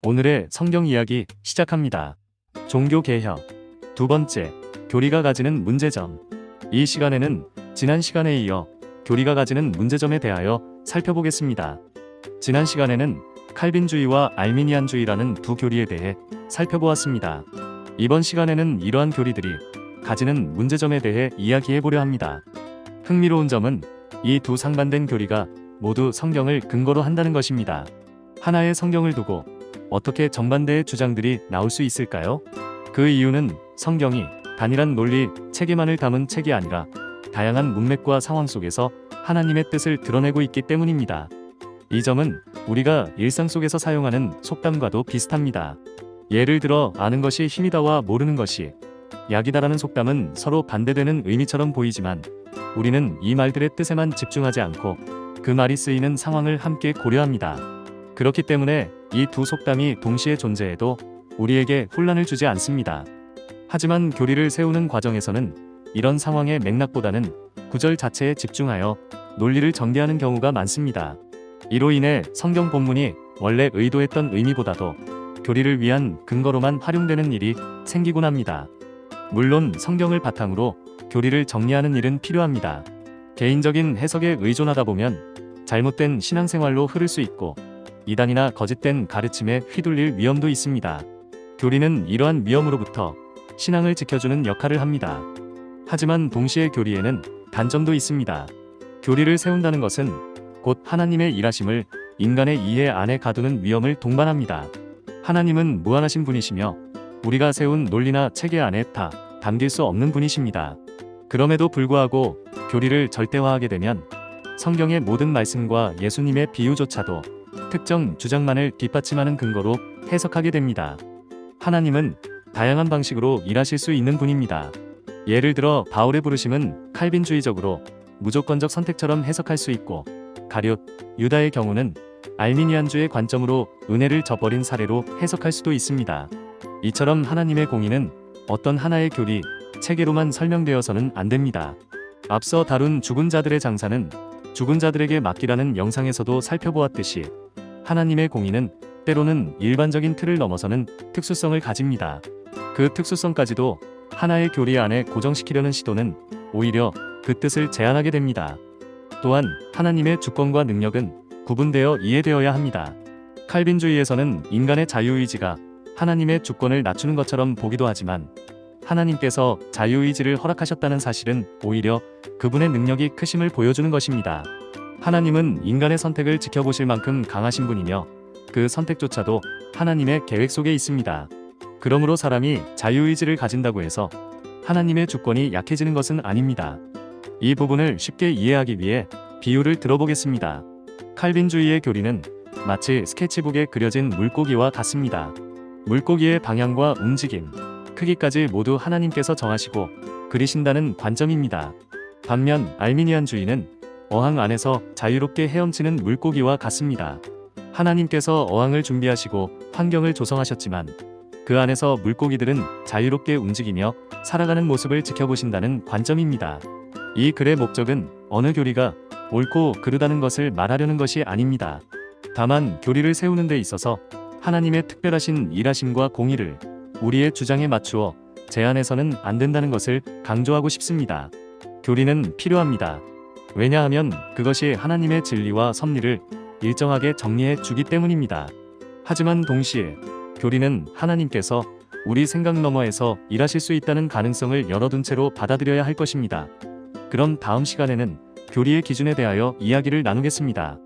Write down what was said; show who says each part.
Speaker 1: 오늘의 성경 이야기 시작합니다. 종교 개혁. 두 번째, 교리가 가지는 문제점. 이 시간에는 지난 시간에 이어 교리가 가지는 문제점에 대하여 살펴보겠습니다. 지난 시간에는 칼빈주의와 알미니안주의라는 두 교리에 대해 살펴보았습니다. 이번 시간에는 이러한 교리들이 가지는 문제점에 대해 이야기해보려 합니다. 흥미로운 점은 이 두 상반된 교리가 모두 성경을 근거로 한다는 것입니다. 하나의 성경을 두고 어떻게 정반대의 주장들이 나올 수 있을까요? 그 이유는 성경이 단일한 논리, 체계만을 담은 책이 아니라 다양한 문맥과 상황 속에서 하나님의 뜻을 드러내고 있기 때문입니다. 이 점은 우리가 일상 속에서 사용하는 속담과도 비슷합니다. 예를 들어 아는 것이 힘이다와 모르는 것이 약이다라는 속담은 서로 반대되는 의미처럼 보이지만 우리는 이 말들의 뜻에만 집중하지 않고 그 말이 쓰이는 상황을 함께 고려합니다. 그렇기 때문에 이 두 속담이 동시에 존재해도 우리에게 혼란을 주지 않습니다. 하지만 교리를 세우는 과정에서는 이런 상황의 맥락보다는 구절 자체에 집중하여 논리를 전개하는 경우가 많습니다. 이로 인해 성경 본문이 원래 의도했던 의미보다도 교리를 위한 근거로만 활용되는 일이 생기곤 합니다. 물론 성경을 바탕으로 교리를 정리하는 일은 필요합니다. 개인적인 해석에 의존하다 보면 잘못된 신앙생활로 흐를 수 있고 이단이나 거짓된 가르침에 휘둘릴 위험도 있습니다. 교리는 이러한 위험으로부터 신앙을 지켜주는 역할을 합니다. 하지만 동시에 교리에는 단점도 있습니다. 교리를 세운다는 것은 곧 하나님의 일하심을 인간의 이해 안에 가두는 위험을 동반합니다. 하나님은 무한하신 분이시며 우리가 세운 논리나 체계 안에 다 담길 수 없는 분이십니다. 그럼에도 불구하고 교리를 절대화하게 되면 성경의 모든 말씀과 예수님의 비유조차도 특정 주장만을 뒷받침하는 근거로 해석하게 됩니다. 하나님은 다양한 방식으로 일하실 수 있는 분입니다. 예를 들어 바울의 부르심은 칼빈주의적으로 무조건적 선택처럼 해석할 수 있고 가룟, 유다의 경우는 알미니안주의 관점으로 은혜를 저버린 사례로 해석할 수도 있습니다. 이처럼 하나님의 공의는 어떤 하나의 교리, 체계로만 설명되어서는 안 됩니다. 앞서 다룬 죽은 자들의 장사는 죽은 자들에게 맡기라는 영상에서도 살펴보았듯이 하나님의 공의는 때로는 일반적인 틀을 넘어서는 특수성을 가집니다. 그 특수성까지도 하나의 교리 안에 고정시키려는 시도는 오히려 그 뜻을 제한하게 됩니다. 또한 하나님의 주권과 능력은 구분되어 이해되어야 합니다. 칼빈주의에서는 인간의 자유의지가 하나님의 주권을 낮추는 것처럼 보기도 하지만 하나님께서 자유의지를 허락하셨다는 사실은 오히려 그분의 능력이 크심을 보여주는 것입니다. 하나님은 인간의 선택을 지켜보실 만큼 강하신 분이며 그 선택조차도 하나님의 계획 속에 있습니다. 그러므로 사람이 자유의지를 가진다고 해서 하나님의 주권이 약해지는 것은 아닙니다. 이 부분을 쉽게 이해하기 위해 비유를 들어보겠습니다. 칼빈주의의 교리는 마치 스케치북에 그려진 물고기와 같습니다. 물고기의 방향과 움직임, 크기까지 모두 하나님께서 정하시고 그리신다는 관점입니다. 반면 알미니안주의는 어항 안에서 자유롭게 헤엄치는 물고기와 같습니다. 하나님께서 어항을 준비하시고 환경을 조성하셨지만 그 안에서 물고기들은 자유롭게 움직이며 살아가는 모습을 지켜보신다는 관점입니다. 이 글의 목적은 어느 교리가 옳고 그르다는 것을 말하려는 것이 아닙니다. 다만 교리를 세우는 데 있어서 하나님의 특별하신 일하심과 공의를 우리의 주장에 맞추어 제한해서는 안 된다는 것을 강조하고 싶습니다. 교리는 필요합니다. 왜냐하면 그것이 하나님의 진리와 섭리를 일정하게 정리해 주기 때문입니다. 하지만 동시에 교리는 하나님께서 우리 생각 너머에서 일하실 수 있다는 가능성을 열어둔 채로 받아들여야 할 것입니다. 그럼 다음 시간에는 교리의 기준에 대하여 이야기를 나누겠습니다.